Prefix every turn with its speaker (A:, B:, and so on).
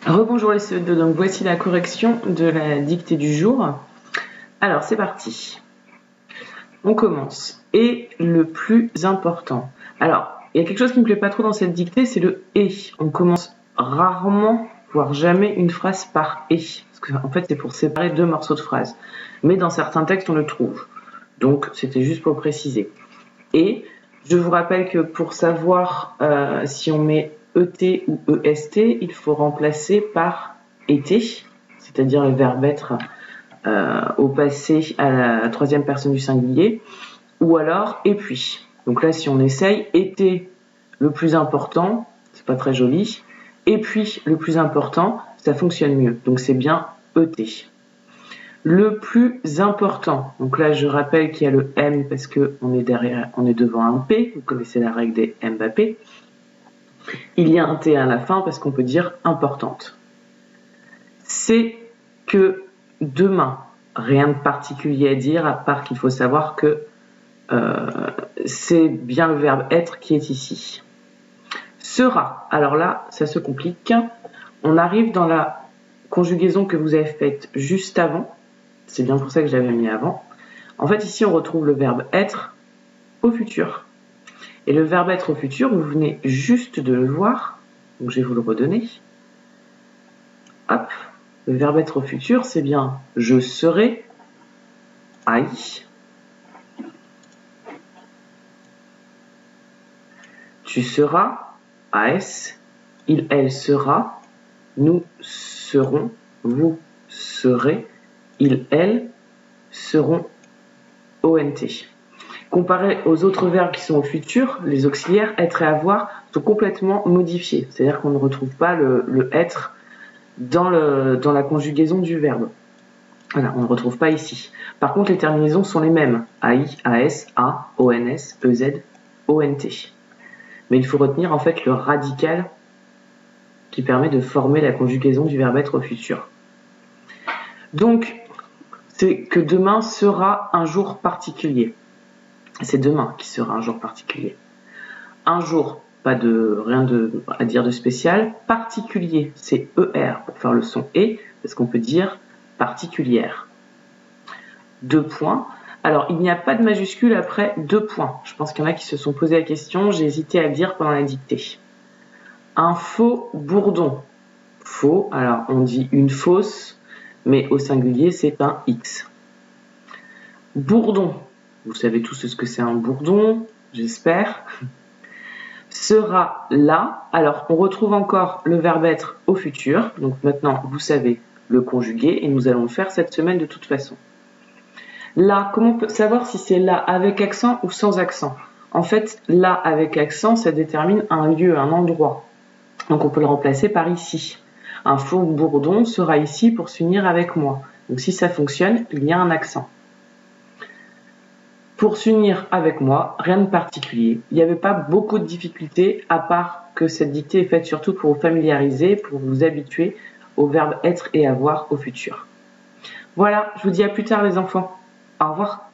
A: Rebonjour les CE2, donc voici la correction de la dictée du jour. Alors c'est parti. On commence. Et le plus important. Alors, il y a quelque chose qui ne me plaît pas trop dans cette dictée, c'est le « et ». On commence rarement, voire jamais, une phrase par « et ». Parce qu'en fait, c'est pour séparer deux morceaux de phrase. Mais dans certains textes, on le trouve. Donc, c'était juste pour préciser. Et je vous rappelle que pour savoir si on met ET ou EST, il faut remplacer par été, c'est-à-dire le verbe être au passé à la troisième personne du singulier, ou alors et puis. Donc là, si on essaye, était le plus important, c'est pas très joli, et puis le plus important, ça fonctionne mieux. Donc c'est bien ET. Le plus important, donc là je rappelle qu'il y a le M parce qu'on est devant un P, vous connaissez la règle des Mbappé. Il y a un T à la fin parce qu'on peut dire importante. C'est que demain, rien de particulier à dire à part qu'il faut savoir que c'est bien le verbe être qui est ici. Sera, alors là ça se complique. On arrive dans la conjugaison que vous avez faite juste avant. C'est bien pour ça que je l'avais mis avant. En fait, ici, on retrouve le verbe être au futur. Et le verbe être au futur, vous venez juste de le voir. Donc, je vais vous le redonner. Hop. Le verbe être au futur, c'est bien je serai, I. Tu seras, AS. Il, elle sera. Nous serons. Vous serez. Il, elle seront ONT. Comparé aux autres verbes qui sont au futur, les auxiliaires être et avoir sont complètement modifiés. C'est-à-dire qu'on ne retrouve pas le être dans la conjugaison du verbe. Voilà, on ne retrouve pas ici. Par contre, les terminaisons sont les mêmes. AI, AS, A, ONS, EZ, ONT. Mais il faut retenir en fait le radical qui permet de former la conjugaison du verbe être au futur. Donc, c'est que demain sera un jour particulier. C'est demain qui sera un jour particulier. Un jour, rien à dire de spécial. Particulier, c'est ER pour faire le son et, parce qu'on peut dire particulière. 2 points. Alors, il n'y a pas de majuscule après 2 points. Je pense qu'il y en a qui se sont posé la question. J'ai hésité à le dire pendant la dictée. Un faux bourdon. Faux, alors on dit une fausse, mais au singulier, c'est un X. Bourdon. Vous savez tous ce que c'est un bourdon, j'espère. Sera là. Alors, on retrouve encore le verbe être au futur. Donc maintenant, vous savez le conjuguer et nous allons le faire cette semaine de toute façon. Là, comment on peut savoir si c'est là avec accent ou sans accent? En fait, là avec accent, ça détermine un lieu, un endroit. Donc on peut le remplacer par ici. Un faux bourdon sera ici pour s'unir avec moi. Donc si ça fonctionne, il y a un accent. Pour s'unir avec moi, rien de particulier. Il n'y avait pas beaucoup de difficultés, à part que cette dictée est faite surtout pour vous familiariser, pour vous habituer au verbe être et avoir au futur. Voilà, je vous dis à plus tard les enfants. Au revoir.